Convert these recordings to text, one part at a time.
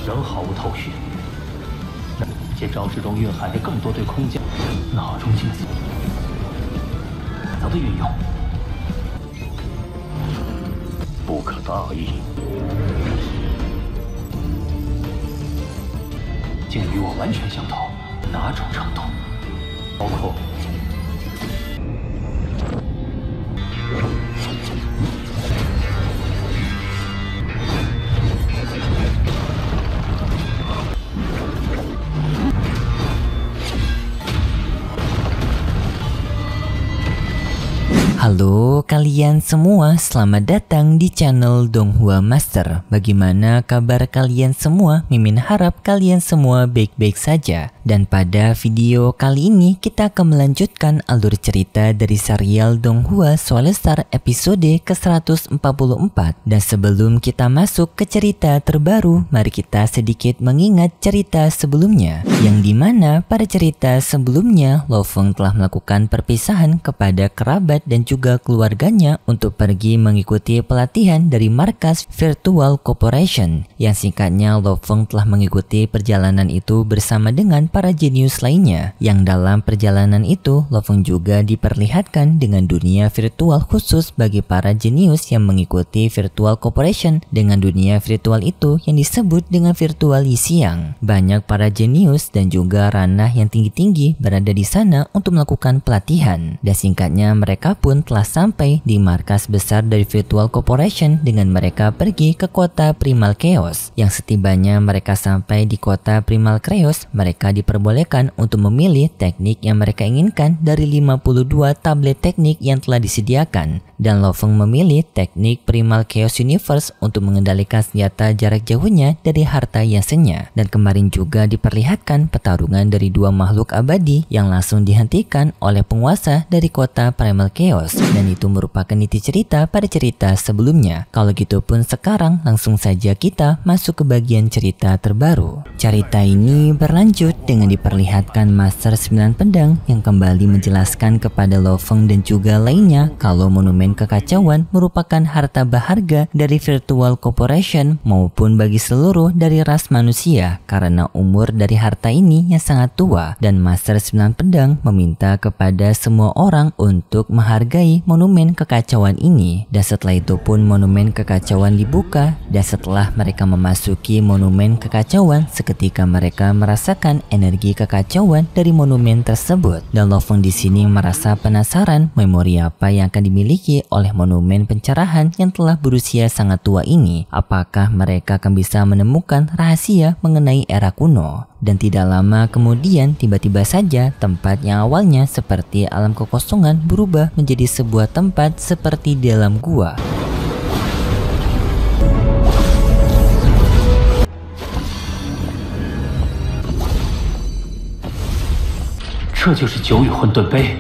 仍毫无头绪。这招之中蕴含着更多对空间、脑中惊喜的运用，不可大意。竟与我完全相同，哪种程度？包括。 Halo kalian semua, selamat datang di channel Donghua Master. Bagaimana kabar kalian semua? Mimin harap kalian semua baik-baik saja. Dan pada video kali ini kita akan melanjutkan alur cerita dari serial Donghua Soulstar episode ke-144. Dan sebelum kita masuk ke cerita terbaru, mari kita sedikit mengingat cerita sebelumnya. Yang dimana pada cerita sebelumnya Lo Feng telah melakukan perpisahan kepada kerabat dan juga keluarganya untuk pergi mengikuti pelatihan dari markas Virtual Corporation, yang singkatnya Lo Feng telah mengikuti perjalanan itu bersama dengan para jenius lainnya, yang dalam perjalanan itu Lo Feng juga diperlihatkan dengan dunia virtual khusus bagi para jenius yang mengikuti Virtual Corporation. Dengan dunia virtual itu yang disebut dengan Virtual Yisiang. Banyak para jenius dan juga ranah yang tinggi-tinggi berada di sana untuk melakukan pelatihan, dan singkatnya mereka pun telah sampai di markas besar dari Virtual Corporation dengan mereka pergi ke kota Primal Chaos. Yang setibanya mereka sampai di kota Primal Chaos, mereka diperbolehkan untuk memilih teknik yang mereka inginkan dari 52 tablet teknik yang telah disediakan. Dan Lo Feng memilih teknik Primal Chaos Universe untuk mengendalikan senjata jarak jauhnya dari harta yang senya. Dan kemarin juga diperlihatkan pertarungan dari dua makhluk abadi yang langsung dihentikan oleh penguasa dari kota Primal Chaos. Dan itu merupakan inti cerita pada cerita sebelumnya. Kalau gitu pun sekarang langsung saja kita masuk ke bagian cerita terbaru. Cerita ini berlanjut dengan diperlihatkan Master 9 Pedang yang kembali menjelaskan kepada Lo Feng dan juga lainnya kalau monumen kekacauan merupakan harta berharga dari Virtual Corporation maupun bagi seluruh dari ras manusia karena umur dari harta ini yang sangat tua. Dan Master 9 Pedang meminta kepada semua orang untuk menghargai monumen kekacauan ini. Dan setelah itu pun monumen kekacauan dibuka, dan setelah mereka memasuki monumen kekacauan, seketika mereka merasakan energi kekacauan dari monumen tersebut. Dan Lo Feng di sini merasa penasaran memori apa yang akan dimiliki oleh monumen pencerahan yang telah berusia sangat tua ini. Apakah mereka akan bisa menemukan rahasia mengenai era kuno? Dan tidak lama kemudian tiba-tiba saja tempat yang awalnya seperti alam kekosongan berubah menjadi sebuah tempat seperti di dalam gua. 这就是九羽混沌杯。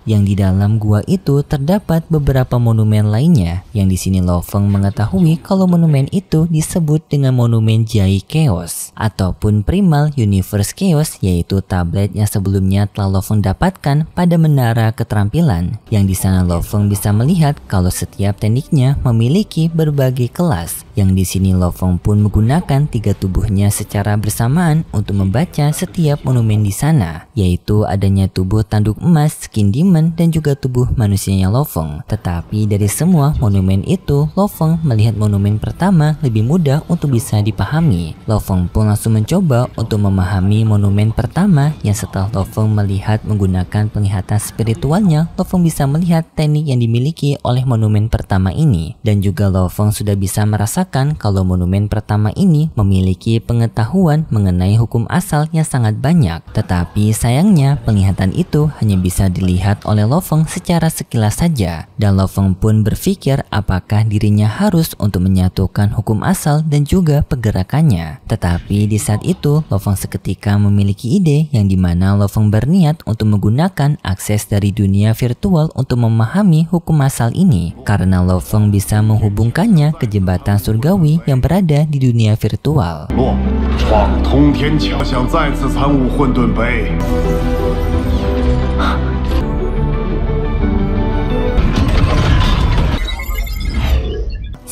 Yang di dalam gua itu terdapat beberapa monumen lainnya, yang di sini Lo Feng mengetahui kalau monumen itu disebut dengan monumen Jai Chaos ataupun Primal Universe Chaos, yaitu tablet yang sebelumnya telah Lo Feng dapatkan pada menara keterampilan. Yang di sana Lo Feng bisa melihat kalau setiap tekniknya memiliki berbagai kelas. Yang di sini Lo Feng pun menggunakan tiga tubuhnya secara bersamaan untuk membaca setiap monumen di sana, yaitu adanya tubuh tanduk emas, skin demon, dan juga tubuh manusianya Lo Feng. Tetapi dari semua monumen itu, Lo Feng melihat monumen pertama lebih mudah untuk bisa dipahami. Lo Feng pun langsung mencoba untuk memahami monumen pertama, yang setelah Lo Feng melihat menggunakan penglihatan spiritualnya, Lo Feng bisa melihat teknik yang dimiliki oleh monumen pertama ini. Dan juga Lo Feng sudah bisa merasakan kalau monumen pertama ini memiliki pengetahuan mengenai hukum asal yang sangat banyak. Tetapi sayangnya penglihatan itu hanya bisa dilihat oleh Lo Feng secara sekilas saja. Dan Lo Feng pun berpikir apakah dirinya harus untuk menyatukan hukum asal dan juga pergerakannya. Tetapi di saat itu Lo Feng seketika memiliki ide yang dimana Lo Feng berniat untuk menggunakan akses dari dunia virtual untuk memahami hukum asal ini, karena Lo Feng bisa menghubungkannya ke jembatan surgawi yang berada di dunia virtual. 闯通天桥，想再次参悟混沌杯。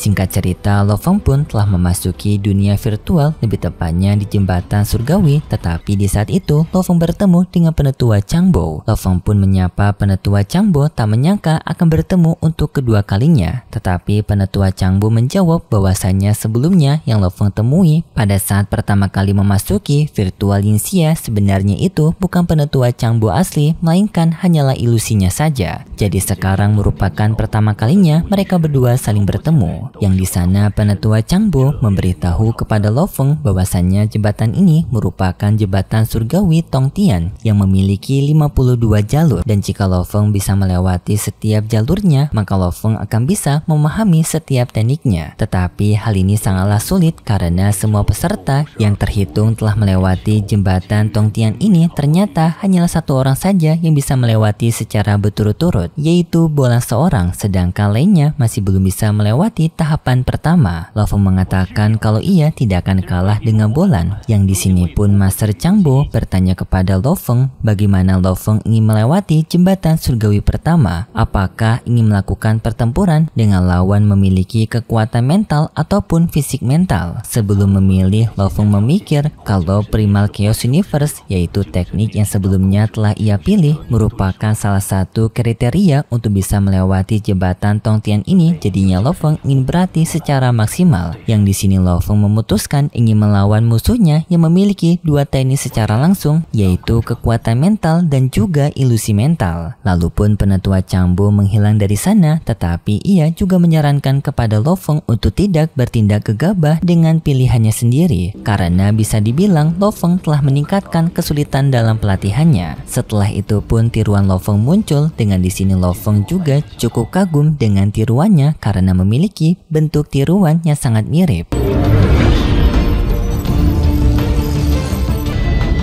Setelah Singkat cerita, Lo Feng pun telah memasuki dunia virtual, lebih tepatnya di jembatan surgawi. Tetapi di saat itu, Lo Feng bertemu dengan penetua Changbo. Lo Feng pun menyapa penetua Changbo, tak menyangka akan bertemu untuk kedua kalinya. Tetapi penetua Changbo menjawab bahwasanya sebelumnya yang Lo Feng temui pada saat pertama kali memasuki virtual Yinxia sebenarnya itu bukan penetua Changbo asli, melainkan hanyalah ilusinya saja. Jadi sekarang merupakan pertama kalinya mereka berdua saling bertemu. Yang di sana penetua Changbo memberitahu kepada Lo Feng bahwasannya jembatan ini merupakan jembatan surgawi Tongtian yang memiliki 52 jalur, dan jika Lo Feng bisa melewati setiap jalurnya, maka Lo Feng akan bisa memahami setiap tekniknya. Tetapi hal ini sangatlah sulit karena semua peserta yang terhitung telah melewati jembatan Tongtian ini ternyata hanyalah satu orang saja yang bisa melewati secara berturut-turut, yaitu Bolan seorang, sedangkan lainnya masih belum bisa melewati tahapan pertama. Lo Feng mengatakan kalau ia tidak akan kalah dengan Bolan. Yang di sini pun Master Changbo bertanya kepada Lo Feng bagaimana Lo Feng ingin melewati jembatan surgawi pertama. Apakah ingin melakukan pertempuran dengan lawan memiliki kekuatan mental ataupun fisik mental? Sebelum memilih, Lo Feng memikir kalau Primal Chaos Universe, yaitu teknik yang sebelumnya telah ia pilih, merupakan salah satu kriteria untuk bisa melewati jembatan Tongtian ini. Jadinya Lo Feng ingin berlatih secara maksimal. Yang di sini Lo Feng memutuskan ingin melawan musuhnya yang memiliki dua teknik secara langsung, yaitu kekuatan mental dan juga ilusi mental. Lalu pun penetua Changbo menghilang dari sana, tetapi ia juga menyarankan kepada Lo Feng untuk tidak bertindak gegabah dengan pilihannya sendiri, karena bisa dibilang Lo Feng telah meningkatkan kesulitan dalam pelatihannya. Setelah itu pun tiruan Lo Feng muncul, dengan di sini Lo Feng juga cukup kagum dengan tiruannya karena memiliki bentuk tiruan yang sangat mirip.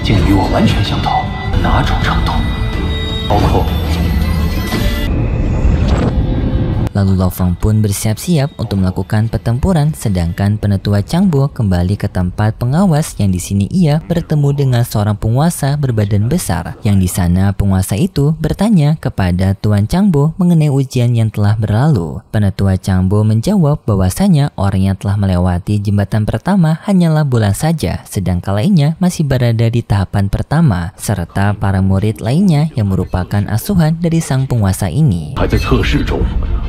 竟与我完全相同，哪种程度？包括 Lalu Lo Feng pun bersiap-siap untuk melakukan pertempuran, sedangkan penetua Changbo kembali ke tempat pengawas. Yang di sini ia bertemu dengan seorang penguasa berbadan besar. Yang di sana penguasa itu bertanya kepada Tuan Changbo mengenai ujian yang telah berlalu. Penetua Changbo menjawab bahwasanya orang yang telah melewati jembatan pertama hanyalah Bolan saja, sedangkan lainnya masih berada di tahapan pertama, serta para murid lainnya yang merupakan asuhan dari sang penguasa ini. 还在测试中，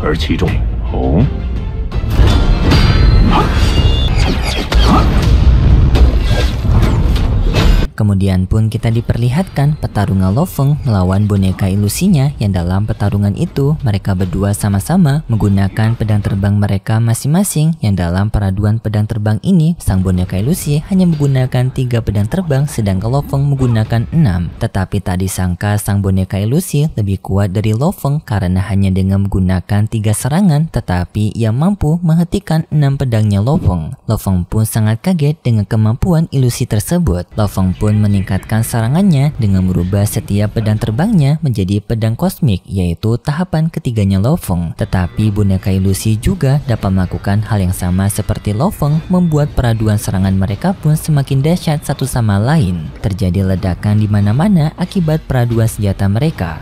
而其中，哦。 Kemudian pun kita diperlihatkan pertarungan Lo Feng melawan boneka ilusinya, yang dalam pertarungan itu mereka berdua sama-sama menggunakan pedang terbang mereka masing-masing. Yang dalam peraduan pedang terbang ini, sang boneka ilusi hanya menggunakan 3 pedang terbang, sedangkan Lo Feng menggunakan 6. Tetapi tak disangka sang boneka ilusi lebih kuat dari Lo Feng karena hanya dengan menggunakan 3 serangan, tetapi ia mampu menghentikan 6 pedangnya Lo Feng. Lo Feng pun sangat kaget dengan kemampuan ilusi tersebut. Lo Feng pun meningkatkan serangannya dengan merubah setiap pedang terbangnya menjadi pedang kosmik, yaitu tahapan ketiganya Lo Feng. Tetapi boneka ilusi juga dapat melakukan hal yang sama seperti Lo Feng, membuat peraduan serangan mereka pun semakin dahsyat satu sama lain. Terjadi ledakan di mana-mana akibat peraduan senjata mereka.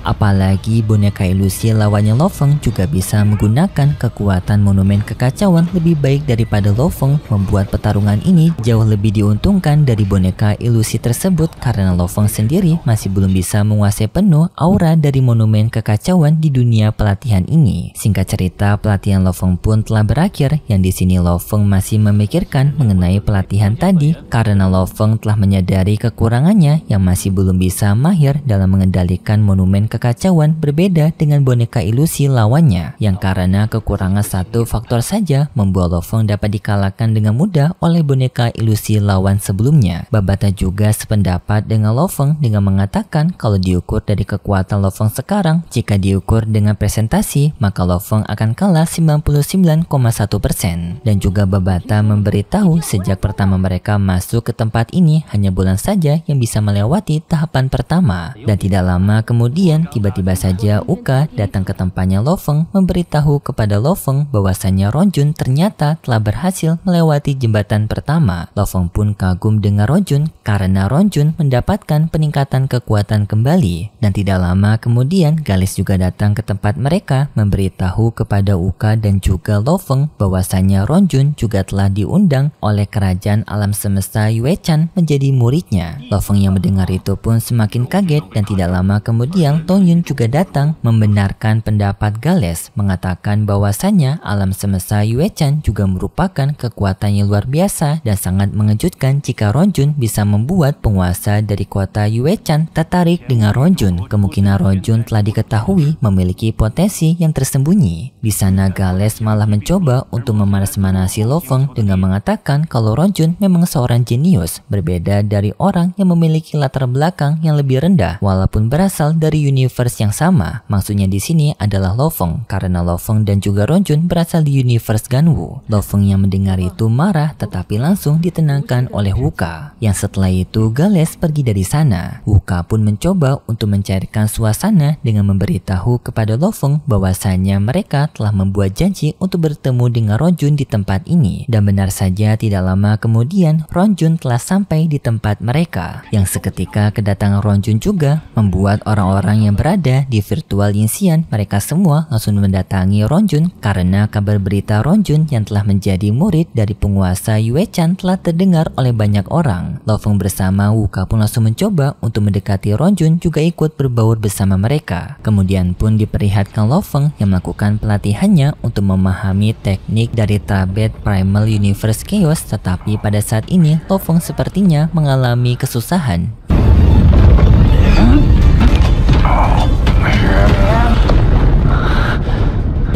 Apalagi boneka ilusi lawannya Lo Feng juga bisa menggunakan kekuatan monumen kekacauan lebih baik daripada Lo Feng, membuat pertarungan ini jauh lebih diuntungkan dari boneka ilusi tersebut karena Lo Feng sendiri masih belum bisa menguasai penuh aura dari monumen kekacauan di dunia pelatihan ini. Singkat cerita, pelatihan Lo Feng pun telah berakhir. Yang di sini Lo Feng masih memikirkan mengenai pelatihan tadi karena Lo Feng telah menyadari kekurangannya yang masih belum bisa mahir dalam mengendalikan monumen kekacauan, berbeda dengan boneka ilusi lawannya yang karena kekurangan satu faktor saja membuat Lo Feng dapat dikalahkan dengan mudah oleh boneka ilusi lawan sebelumnya. Babata juga sependapat dengan Lo Feng dengan mengatakan kalau diukur dari kekuatan Lo Feng sekarang, jika diukur dengan presentasi maka Lo Feng akan kalah 99,1%. Dan juga Babata memberitahu sejak pertama mereka masuk ke tempat ini hanya Bolan saja yang bisa melewati tahapan pertama, dan tidak lama kemudian tiba tiba-tiba saja Uka datang ke tempatnya Lo Feng memberitahu kepada Lo Feng bahwasannya Rongjun ternyata telah berhasil melewati jembatan pertama. Lo Feng pun kagum dengan Rongjun karena Rongjun mendapatkan peningkatan kekuatan kembali. Dan tidak lama kemudian Gales juga datang ke tempat mereka memberitahu kepada Uka dan juga Lo Feng bahwasannya Rongjun juga telah diundang oleh kerajaan alam semesta Yuechan menjadi muridnya. Lo Feng yang mendengar itu pun semakin kaget dan tidak lama kemudian Tong Yun juga datang membenarkan pendapat Gales, mengatakan bahwasannya alam semesta Yuechan juga merupakan kekuatan yang luar biasa dan sangat mengejutkan jika Rongjun bisa membuat penguasa dari kota Yuechan tertarik dengan Rongjun. Kemungkinan Rongjun telah diketahui memiliki potensi yang tersembunyi. Di sana Gales malah mencoba untuk memanas-manasi Lo Feng dengan mengatakan kalau Rongjun memang seorang jenius, berbeda dari orang yang memiliki latar belakang yang lebih rendah walaupun berasal dari universe yang sama. Maksudnya di sini adalah Lo Feng karena Lo Feng dan juga Rongjun berasal di universe Ganwu. Lo Feng yang mendengar itu marah tetapi langsung ditenangkan oleh Wuka. Yang setelah itu Gales pergi dari sana. Wuka pun mencoba untuk mencairkan suasana dengan memberitahu kepada Lo Feng bahwasanya mereka telah membuat janji untuk bertemu dengan Rongjun di tempat ini. Dan benar saja tidak lama kemudian Rongjun telah sampai di tempat mereka. Yang seketika kedatangan Rongjun juga membuat orang-orang yang berada di virtual Yinxian mereka semua langsung mendatangi Rongjun karena kabar berita Rongjun yang telah menjadi murid dari penguasa Yuechan telah terdengar oleh banyak orang. Lo Feng bersama Wuka pun langsung mencoba untuk mendekati Rongjun juga ikut berbaur bersama mereka. Kemudian pun diperlihatkan Lo Feng yang melakukan pelatihannya untuk memahami teknik dari tablet Primal Universe Chaos, tetapi pada saat ini Lo Feng sepertinya mengalami kesusahan.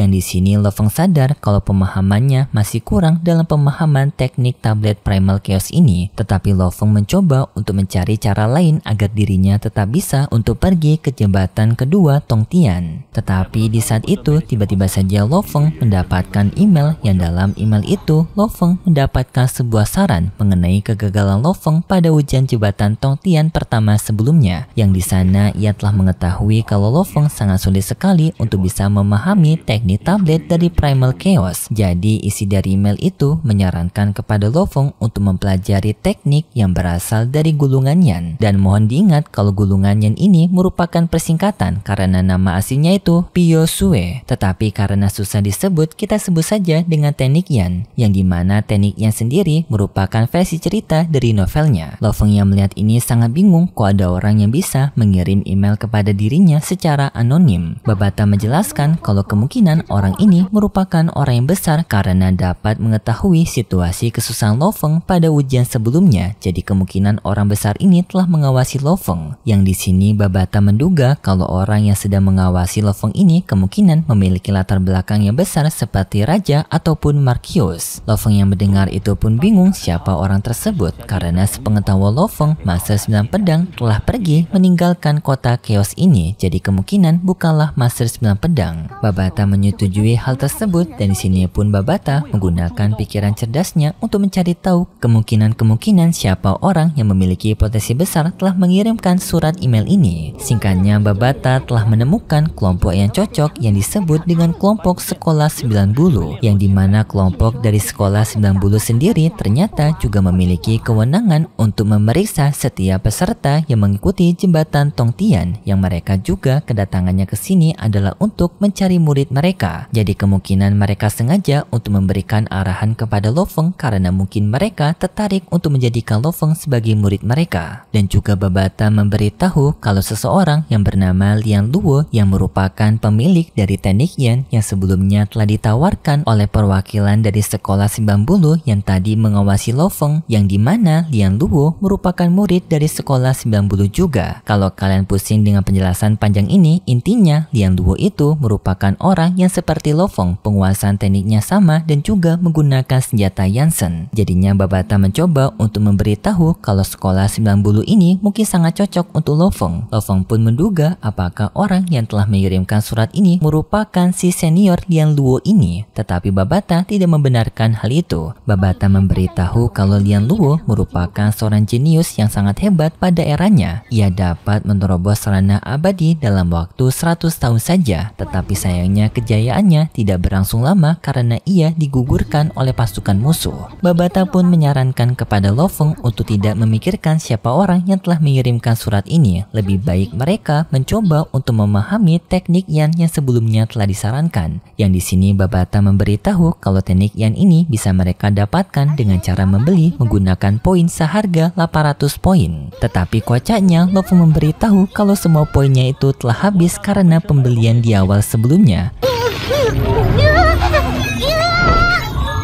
Yang di sini Lo Feng sadar kalau pemahamannya masih kurang dalam pemahaman teknik tablet Primal Chaos ini, tetapi Lo Feng mencoba untuk mencari cara lain agar dirinya tetap bisa untuk pergi ke jembatan kedua Tongtian. Tetapi di saat itu tiba-tiba saja Lo Feng mendapatkan email yang dalam email itu Lo Feng mendapatkan sebuah saran mengenai kegagalan Lo Feng pada ujian jembatan Tongtian pertama sebelumnya, yang di sana ia telah mengetahui kalau Lo Feng sangat sulit sekali untuk bisa memahami teknik tablet dari Primal Chaos. Jadi isi dari email itu menyarankan kepada Lo Feng untuk mempelajari teknik yang berasal dari gulungan Yan. Dan mohon diingat kalau gulungan Yan ini merupakan persingkatan karena nama aslinya itu Pyo Sue. Tetapi karena susah disebut, kita sebut saja dengan teknik Yan, yang dimana teknik Yan sendiri merupakan versi cerita dari novelnya. Lo Feng yang melihat ini sangat bingung kok ada orang yang bisa mengirim email kepada dirinya secara anonim. Babata menjelaskan kalau kemungkinan orang ini merupakan orang yang besar karena dapat mengetahui situasi kesusahan Lo Feng pada ujian sebelumnya. Jadi kemungkinan orang besar ini telah mengawasi Lo Feng. Yang di sini Babata menduga kalau orang yang sedang mengawasi Lo Feng ini kemungkinan memiliki latar belakang yang besar seperti raja ataupun Marquis. Lo Feng yang mendengar itu pun bingung siapa orang tersebut karena sepengetahuan Lo Feng Master 9 Pedang telah pergi meninggalkan kota Chaos ini. Jadi kemungkinan bukanlah Master 9 Pedang. Babata menyetujui hal tersebut dan di sini pun Babata menggunakan pikiran cerdasnya untuk mencari tahu kemungkinan siapa orang yang memiliki potensi besar telah mengirimkan surat email ini. Singkatnya Babata telah menemukan kelompok yang cocok yang disebut dengan kelompok sekolah 9 bulu, yang dimana kelompok dari sekolah 9 bulu sendiri ternyata juga memiliki kewenangan untuk memeriksa setiap peserta yang mengikuti jembatan Tongtian, yang mereka juga kedatangannya ke sini adalah untuk mencari murid mereka. Jadi kemungkinan mereka sengaja untuk memberikan arahan kepada Lo Feng karena mungkin mereka tertarik untuk menjadikan Lo Feng sebagai murid mereka. Dan juga Babata memberitahu kalau seseorang yang bernama Lian Luo yang merupakan pemilik dari teknik Yan yang sebelumnya telah ditawarkan oleh perwakilan dari sekolah 9 bulu yang tadi mengawasi Lo Feng, yang dimana Lian Luo merupakan murid dari sekolah 9 bulu juga. Kalau kalian pusing dengan penjelasan panjang ini, intinya Lian Luo itu merupakan orang yang seperti Lo Feng, penguasaan tekniknya sama dan juga menggunakan senjata Yansen. Jadinya Babata mencoba untuk memberitahu kalau sekolah 9 bulu ini mungkin sangat cocok untuk Lo Feng. Lo Feng pun menduga apakah orang yang telah mengirimkan surat ini merupakan si senior Lian Luo ini, tetapi Babata tidak membenarkan hal itu. Babata memberitahu kalau Lian Luo merupakan seorang jenius yang sangat hebat pada eranya. Ia dapat menerobos ranah abadi dalam waktu 100 tahun saja, tetapi sayangnya kejayaannya tidak berlangsung lama karena ia digugurkan oleh pasukan musuh. Babata pun menyarankan kepada Lo Feng untuk tidak memikirkan siapa orang yang telah mengirimkan surat ini. Lebih baik mereka mencoba untuk memahami teknik Yan yang sebelumnya telah disarankan. Yang di sini Babata memberitahu kalau teknik Yan ini bisa mereka dapatkan dengan cara membeli menggunakan poin seharga 800 poin. Tetapi kocaknya Lo Feng memberitahu kalau semua poinnya itu telah habis karena pembelian di awal sebelumnya.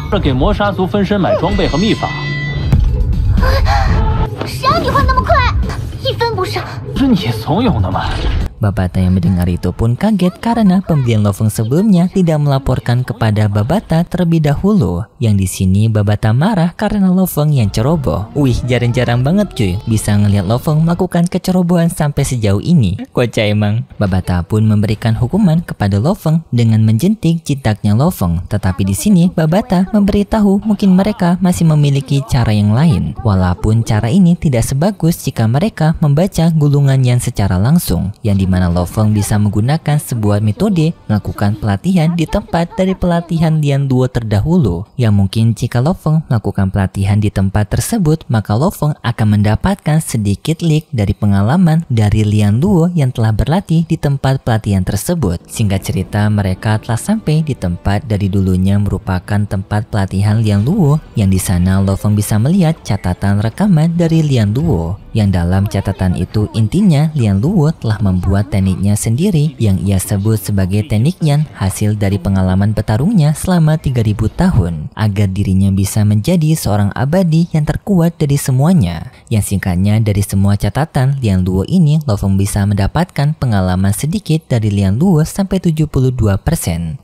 是给魔杀族分身买装备和秘法。谁让你换那么快，一分不少。是你怂恿的吗？ Babata yang mendengar itu pun kaget karena pembelian Lo Feng sebelumnya tidak melaporkan kepada Babata terlebih dahulu. Yang di sini Babata marah karena Lo Feng yang ceroboh. Wih, jarang-jarang banget cuy bisa ngelihat Lo Feng melakukan kecerobohan sampai sejauh ini. Kocak emang. Babata pun memberikan hukuman kepada Lo Feng dengan menjentik jitaknya Lo Feng. Tetapi di sini Babata memberitahu mungkin mereka masih memiliki cara yang lain. Walaupun cara ini tidak sebagus jika mereka membaca gulungan Yan secara langsung, yang dimana Lo Feng bisa menggunakan sebuah metode melakukan pelatihan di tempat dari pelatihan Lian Luo terdahulu, yang mungkin jika Lo Feng melakukan pelatihan di tempat tersebut maka Lo Feng akan mendapatkan sedikit leak dari pengalaman dari Lian Luo yang telah berlatih di tempat pelatihan tersebut. Singkat cerita, mereka telah sampai di tempat dari dulunya merupakan tempat pelatihan Lian Luo, yang di sana Lo Feng bisa melihat catatan rekaman dari Lian Luo, yang dalam catatan itu intinya Lian Luo telah membuat tekniknya sendiri yang ia sebut sebagai teknik Yan hasil dari pengalaman petarungnya selama 3000 tahun agar dirinya bisa menjadi seorang abadi yang terkuat dari semuanya. Yang singkatnya, dari semua catatan Lian Luo ini Lo Feng bisa mendapatkan pengalaman sedikit dari Lian Luo sampai 72%.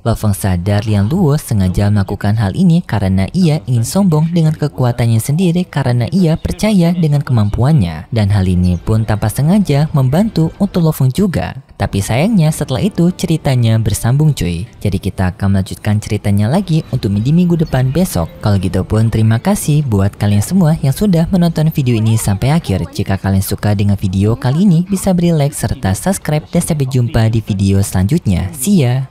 Lo Feng sadar Lian Luo sengaja melakukan hal ini karena ia ingin sombong dengan kekuatannya sendiri karena ia percaya dengan kemampuannya, dan hal ini pun tanpa sengaja membantu untuk Lo Feng juga. Tapi sayangnya setelah itu ceritanya bersambung cuy. Jadi kita akan melanjutkan ceritanya lagi untuk di minggu depan besok. Kalau gitu pun terima kasih buat kalian semua yang sudah menonton video ini sampai akhir. Jika kalian suka dengan video kali ini bisa beri like serta subscribe, dan sampai jumpa di video selanjutnya. See ya!